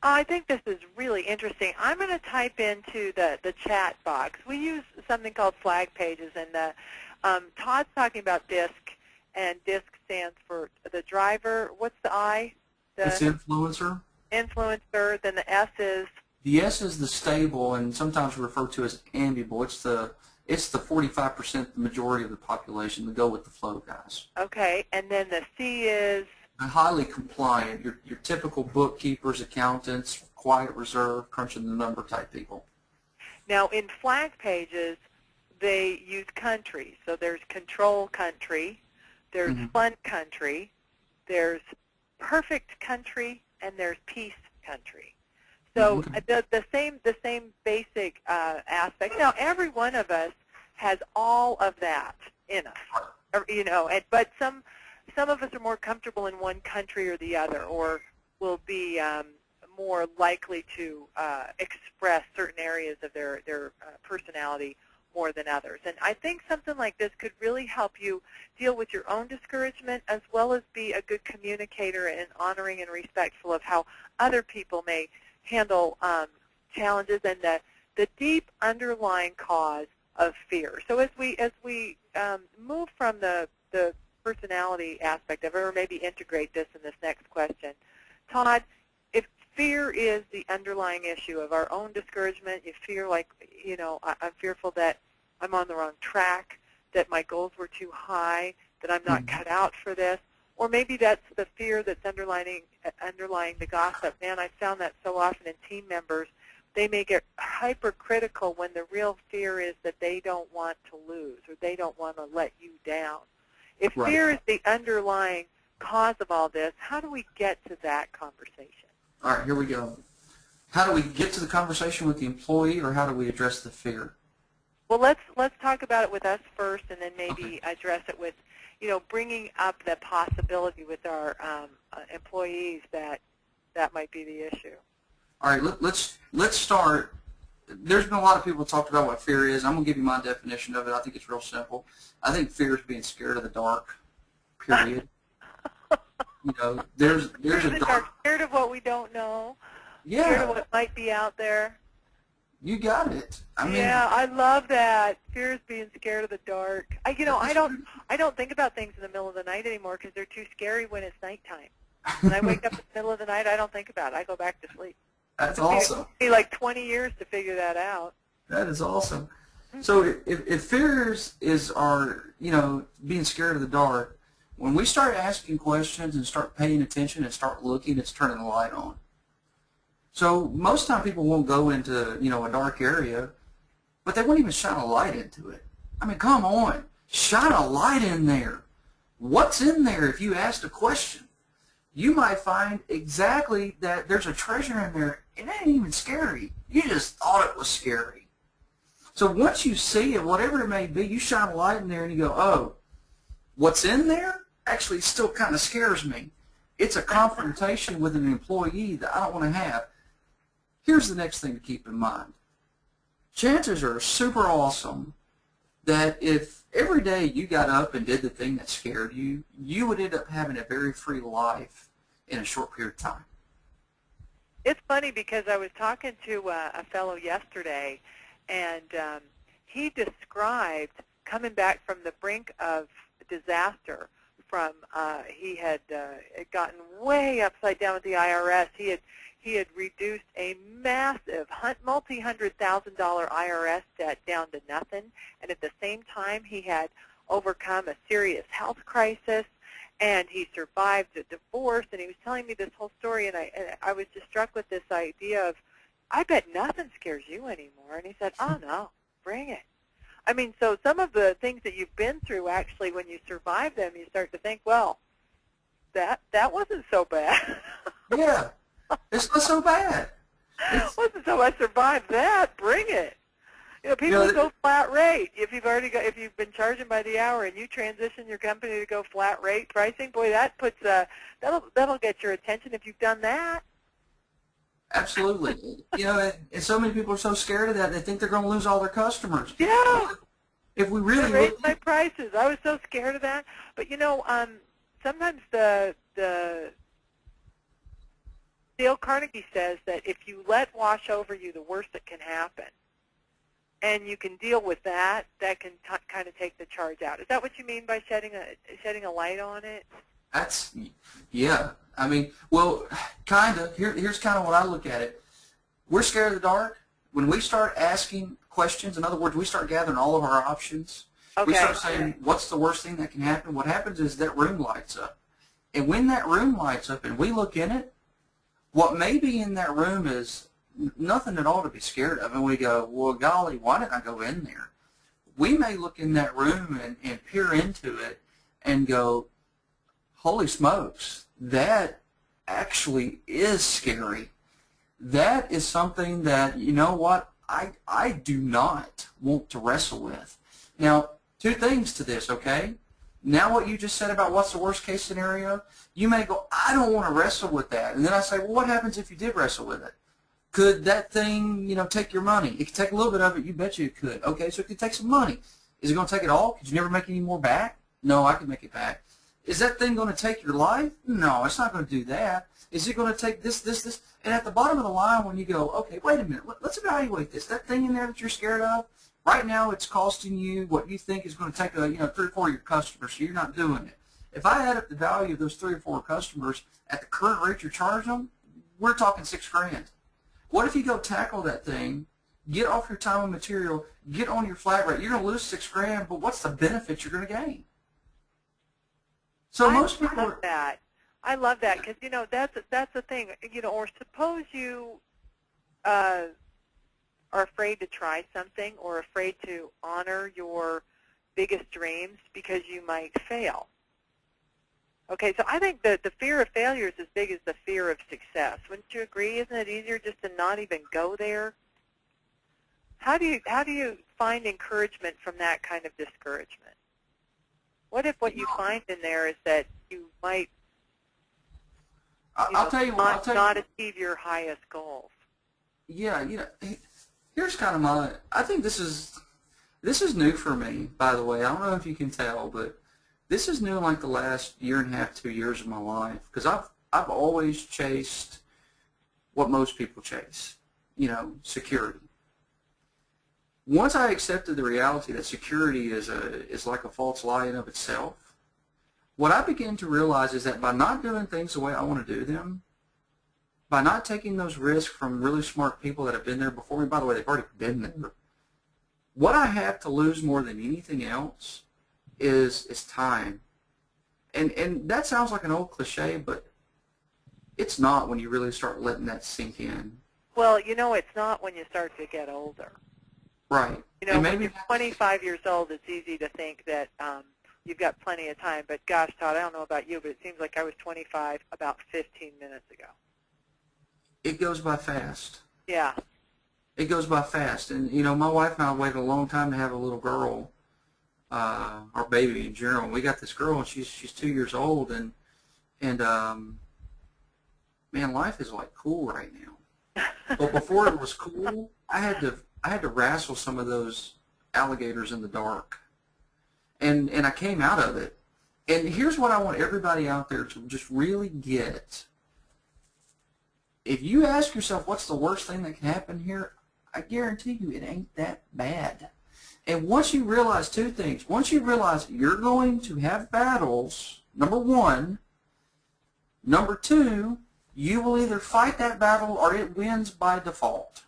A: I think this is really interesting. I'm going to type into the chat box. We use something called flag pages, and Todd's talking about DISC, and DISC stands for the driver. What's the I?
B: It's influencer.
A: Influencer. Then the S is?
B: The S is the stable, and sometimes referred to as amiable. It's the 45%, the majority of the population, the go with the flow guys.
A: Okay, and then the C is?
B: Highly compliant. Your typical bookkeepers, accountants, quiet reserve, crunching the number type people.
A: Now, in flag pages, they use countries. So there's control country, there's fun country, there's perfect country, and there's peace country. So the same basic aspect. Now, every one of us has all of that in us, you know. But some of us are more comfortable in one country or the other, or will be more likely to express certain areas of their personality more than others. And I think something like this could really help you deal with your own discouragement, as well as be a good communicator and honoring and respectful of how other people may handle challenges and the deep underlying cause of fear. So as we move from the personality aspect of it, or maybe integrate this in this next question, Todd, if fear is the underlying issue of our own discouragement, you feel like, you know, I'm fearful that I'm on the wrong track, that my goals were too high, that I'm not cut out for this, or maybe that's the fear that's underlying the gossip. Man, I found that so often in team members. They may get hypercritical when the real fear is that they don't want to lose, or they don't want to let you down. If fear is the underlying cause of all this, how do we get to that conversation?
B: All right, here we go. How do we get to the conversation with the employee, or how do we address the fear?
A: Well, let's talk about it with us first, and then maybe address it with, you know, bringing up the possibility with our employees that might be the issue.
B: All right, let's start. There's been a lot of people talked about what fear is. I'm going to give you my definition of it. I think it's real simple. I think fear is being scared of the dark, period. You know, there's a dark.
A: Scared of what we don't know.
B: Yeah.
A: Scared of what might be out there.
B: You got it. I mean,
A: yeah, I love that. Fear is being scared of the dark. I don't think about things in the middle of the night anymore because they're too scary when it's nighttime. When I wake up in the middle of the night, I don't think about it. I go back to sleep.
B: That's awesome.
A: It took me like 20 years to figure that out.
B: That is awesome. So if fears are, you know, being scared of the dark, when we start asking questions and start paying attention and start looking, it's turning the light on. So most time people won't go into, you know, a dark area, but they won't even shine a light into it. I mean, come on. Shine a light in there. What's in there if you asked a question? You might find exactly that there's a treasure in there. It ain't even scary. You just thought it was scary. So once you see it, whatever it may be, you shine a light in there and you go, oh, what's in there actually still kind of scares me. It's a confrontation with an employee that I don't want to have. Here's the next thing to keep in mind. Chances are super awesome that if every day you got up and did the thing that scared you, you would end up having a very free life in a short period of time.
A: It's funny because I was talking to a fellow yesterday, and he described coming back from the brink of disaster. He had gotten way upside down with the IRS. He had reduced a massive multi-$100,000 IRS debt down to nothing, and at the same time he had overcome a serious health crisis, and he survived a divorce, and he was telling me this whole story, and I was just struck with this idea of, I bet nothing scares you anymore. And he said, oh, no, bring it. I mean, so some of the things that you've been through, actually, when you survive them, you start to think, well, that wasn't so bad.
B: Yeah, it's not so bad.
A: It wasn't so I survived that. Bring it. You know, people who go flat rate. If you've been charging by the hour and you transition your company to go flat rate pricing, boy, that puts that'll get your attention if you've done that.
B: Absolutely. You know, and so many people are so scared of that, they think they're going to lose all their customers.
A: Yeah.
B: If we really
A: raised my prices, I was so scared of that. But you know, sometimes the Dale Carnegie says that if you let wash over you the worst that can happen, and you can deal with that, that can kind of take the charge out. Is that what you mean by shedding a light on it? Yeah.
B: I mean, well, kind of. Here's kind of what I look at it. we're scared of the dark. When we start asking questions, in other words, we start gathering all of our options.
A: Okay.
B: We start saying, what's the worst thing that can happen? What happens is that room lights up. And when that room lights up and we look in it, what may be in that room is nothing at all to be scared of. And we go, well, golly, why didn't I go in there? We may look in that room and peer into it and go, holy smokes, that actually is scary. That is something that, you know what, I do not want to wrestle with. Now, two things to this, okay? Now what you just said about what's the worst case scenario, you may go, I don't want to wrestle with that. And then I say, well, what happens if you did wrestle with it? Could that thing, you know, take your money? It could take a little bit of it. You bet you it could. Okay, so it could take some money. Is it going to take it all? Could you never make any more back? No, I can make it back. Is that thing going to take your life? No, it's not going to do that. Is it going to take this, this, this? And at the bottom of the line when you go, okay, wait a minute, let's evaluate this. That thing in there that you're scared of, right now it's costing you what you think is going to take 3 or 4 of your customers, so you're not doing it. If I add up the value of those 3 or 4 customers at the current rate you're charging them, we're talking $6,000. What if you go tackle that thing, get off your time and material, get on your flat rate? You're going to lose $6,000, but what's the benefit you're going to gain? So most people
A: love that. I love that because, you know, that's the thing, you know, or suppose you are afraid to try something or afraid to honor your biggest dreams because you might fail. Okay, so I think that the fear of failure is as big as the fear of success. Wouldn't you agree? Isn't it easier just to not even go there? How do you find encouragement from that kind of discouragement? What if what you find in there is that you might not achieve your highest goals?
B: Yeah, you know, here's kind of my, I think this is new for me, by the way. I don't know if you can tell, but this is new in like the last year and a half, 2 years of my life, because I've always chased what most people chase, you know, security. Once I accepted the reality that security is like a false lie in of itself, what I began to realize is that by not doing things the way I want to do them, by not taking those risks from really smart people that have been there before me, by the way, they've already been there, what I have to lose more than anything else is time. And that sounds like an old cliche, but it's not when you really start letting that sink in.
A: Well, you know, it's not when you start to get older.
B: Right.
A: You know, when you're 25 years old, it's easy to think that you've got plenty of time. But gosh, Todd, I don't know about you, but it seems like I was 25 about 15 minutes ago.
B: It goes by fast.
A: Yeah.
B: It goes by fast. And, you know, my wife and I waited a long time to have a little girl, our baby in general. We got this girl, and she's 2 years old, and man, life is like cool right now. But before it was cool, I had to wrestle some of those alligators in the dark. And I came out of it. And here's what I want everybody out there to just really get. If you ask yourself what's the worst thing that can happen here, I guarantee you it ain't that bad. And once you realize two things, once you realize you're going to have battles, number one, number two, you will either fight that battle or it wins by default.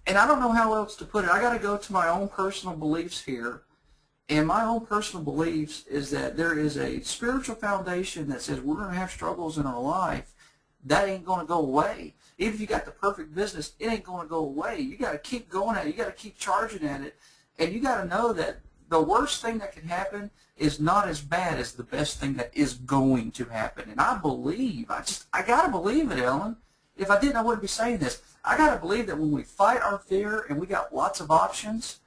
B: And I don't know how else to put it. I got to go to my own personal beliefs here. And my own personal beliefs is that there is a spiritual foundation that says we're going to have struggles in our life. That ain't going to go away. Even if you got the perfect business, it ain't going to go away. You got to keep going at it. You got to keep charging at it. And you got to know that the worst thing that can happen is not as bad as the best thing that is going to happen. And I believe, I got to believe it, Ellen. If I didn't, I wouldn't be saying this. I got to believe that when we fight our fear and we got lots of options,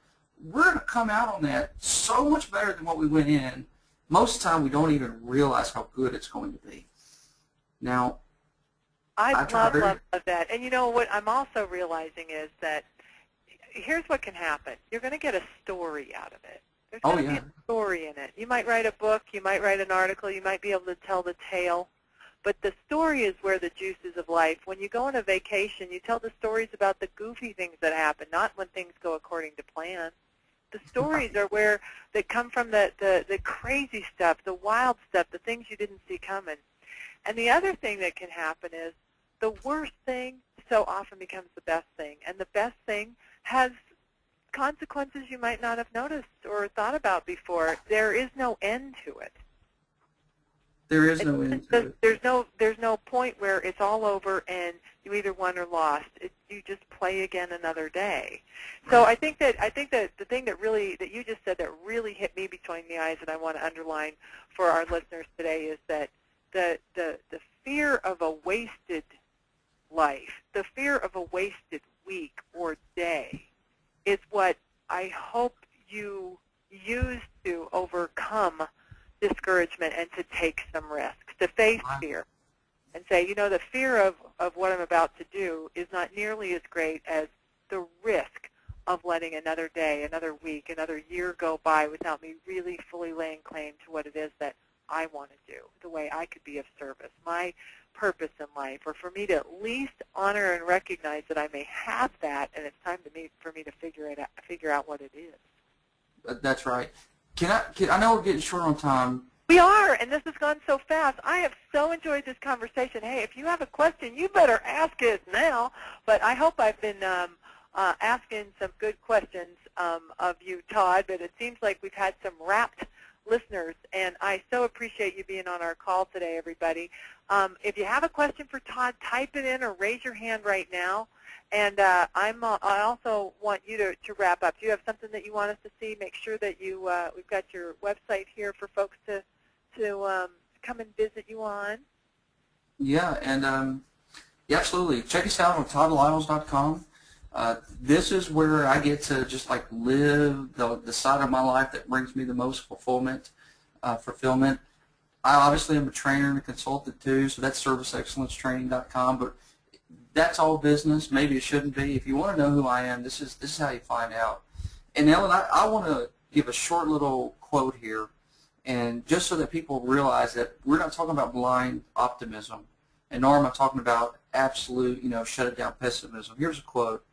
B: we're going to come out on that so much better than what we went in. Most of the time, we don't even realize how good it's going to be. Now,
A: I love that. And you know what I'm also realizing is that here's what can happen. You're going to get a story out of it. There's going to be a story in it. You might write a book. You might write an article. You might be able to tell the tale. But the story is where the juice is of life. When you go on a vacation, you tell the stories about the goofy things that happen, not when things go according to plan. The stories are where they come from the crazy stuff, the wild stuff, the things you didn't see coming. And the other thing that can happen is the worst thing so often becomes the best thing. And the best thing has consequences you might not have noticed or thought about before. There is no end to it.
B: There is no end to it.
A: There's no point where it's all over and you either won or lost. You just play again another day. So I think that the thing that you just said that really hit me between the eyes, and I want to underline for our listeners today, is that the fear of a wasted life, the fear of a wasted week or day, is what I hope you use to overcome discouragement and to take some risks, to face fear and say, the fear of what I'm about to do is not nearly as great as the risk of letting another day, another week, another year go by without me really fully laying claim to what it is that I want to do, the way I could be of service, my purpose in life, or for me to at least honor and recognize that I may have that, and it's time for me to figure out what it is.
B: That's right. I know we're getting short on time.
A: We are, and this has gone so fast. I have so enjoyed this conversation. Hey, if you have a question, you better ask it now. But I hope I've been asking some good questions of you, Todd, but it seems like we've had some rapt listeners, and I so appreciate you being on our call today, everybody. If you have a question for Todd, type it in or raise your hand right now. And I also want you to wrap up. Do you have something that you want us to see? Make sure that we've got your website here for folks to come and visit you on.
B: Yeah, and yeah, absolutely. Check us out on toddliles.com. This is where I get to just like live the side of my life that brings me the most fulfillment. I obviously am a trainer and a consultant too, so that's serviceexcellencetraining.com. But that's all business. Maybe it shouldn't be. If you want to know who I am, this is how you find out. And Ellen, I want to give a short little quote here, and just so that people realize that we're not talking about blind optimism, and nor am I talking about absolute, shut it down pessimism. Here's a quote.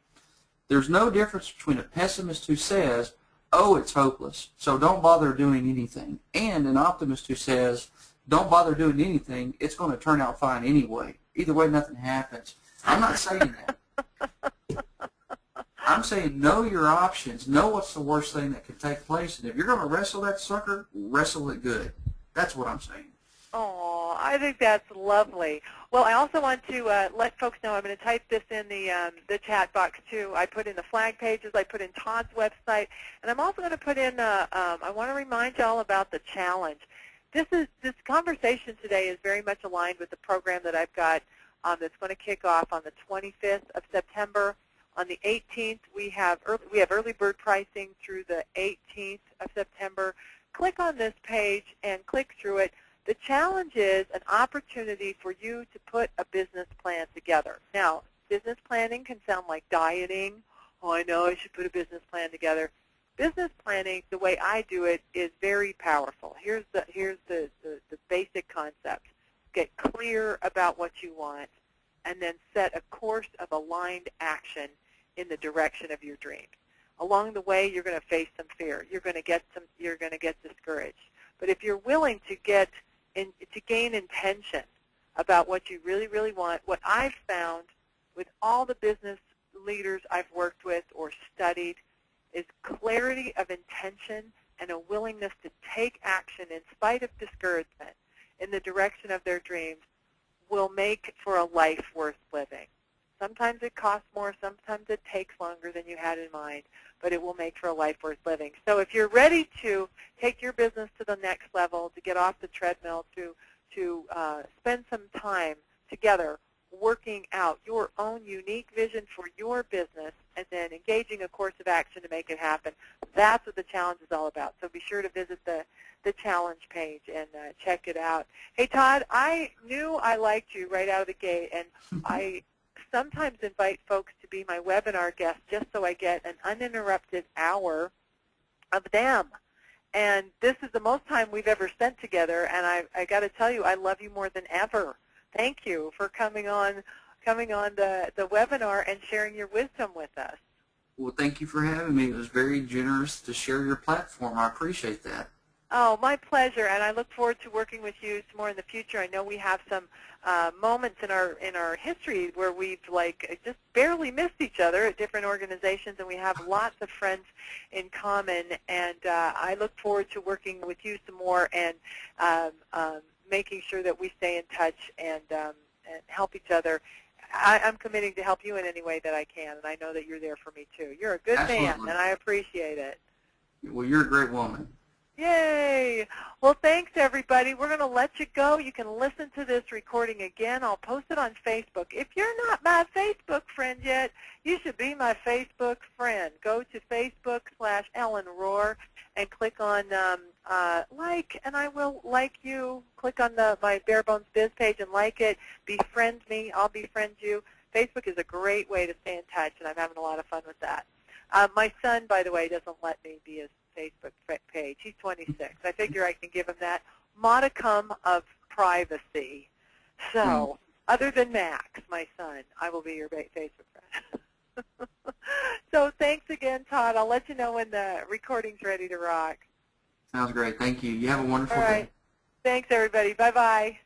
B: There's no difference between a pessimist who says, oh, it's hopeless, so don't bother doing anything, and an optimist who says, don't bother doing anything, it's going to turn out fine anyway. Either way, nothing happens. I'm not saying that. I'm saying know your options, know what's the worst thing that could take place, and if you're going to wrestle that sucker, wrestle it good. That's what I'm saying.
A: Oh, I think that's lovely. Well, I also want to let folks know, I'm going to type this in the chat box too. I put in the flag pages, I put in Todd's website, and I'm also going to put in, I want to remind you all about the challenge. This conversation today is very much aligned with the program that I've got that's going to kick off on the 25th of September. On the 18th, we have early bird pricing through the 18th of September. Click on this page and click through it. The challenge is an opportunity for you to put a business plan together. Now, business planning can sound like dieting. Oh, I know I should put a business plan together. Business planning, the way I do it, is very powerful. Here's the basic concept. Get clear about what you want, and then set a course of aligned action in the direction of your dreams. Along the way, you're going to face some fear. You're going to get discouraged. But if you're willing to gain intention about what you really, really want, what I've found with all the business leaders I've worked with or studied is clarity of intention and a willingness to take action in spite of discouragement in the direction of their dreams will make for a life worth living. Sometimes it costs more, sometimes it takes longer than you had in mind, but it will make for a life worth living. So if you're ready to take your business to the next level, to get off the treadmill, to spend some time together working out your own unique vision for your business and then engaging a course of action to make it happen, that's what the challenge is all about. So be sure to visit the challenge page and check it out. Hey, Todd, I knew I liked you right out of the gate, and I sometimes invite folks to be my webinar guests just so I get an uninterrupted hour of them. And this is the most time we've ever spent together, and I got to tell you, I love you more than ever. Thank you for coming on the webinar and sharing your wisdom with us.
B: Well, thank you for having me. It was very generous to share your platform. I appreciate that.
A: Oh, my pleasure, and I look forward to working with you some more in the future. I know we have some moments in our history where we've just barely missed each other at different organizations, and we have lots of friends in common. And I look forward to working with you some more and making sure that we stay in touch and help each other. I'm committing to help you in any way that I can, and I know that you're there for me too. You're a good man, and I appreciate it.
B: Well, you're a great woman.
A: Yay! Well, thanks, everybody. We're going to let you go. You can listen to this recording again. I'll post it on Facebook. If you're not my Facebook friend yet, you should be my Facebook friend. Go to Facebook/Ellen Rohr and click on like, and I will like you. Click on my Bare Bones Biz page and like it. Befriend me. I'll befriend you. Facebook is a great way to stay in touch, and I'm having a lot of fun with that. My son, by the way, doesn't let me be his Facebook page. He's 26. I figure I can give him that modicum of privacy. So, other than Max, my son, I will be your Facebook friend. So thanks again, Todd. I'll let you know when the recording's ready to rock.
B: Sounds great. Thank you. You have a wonderful
A: All right.
B: day.
A: Thanks, everybody. Bye-bye.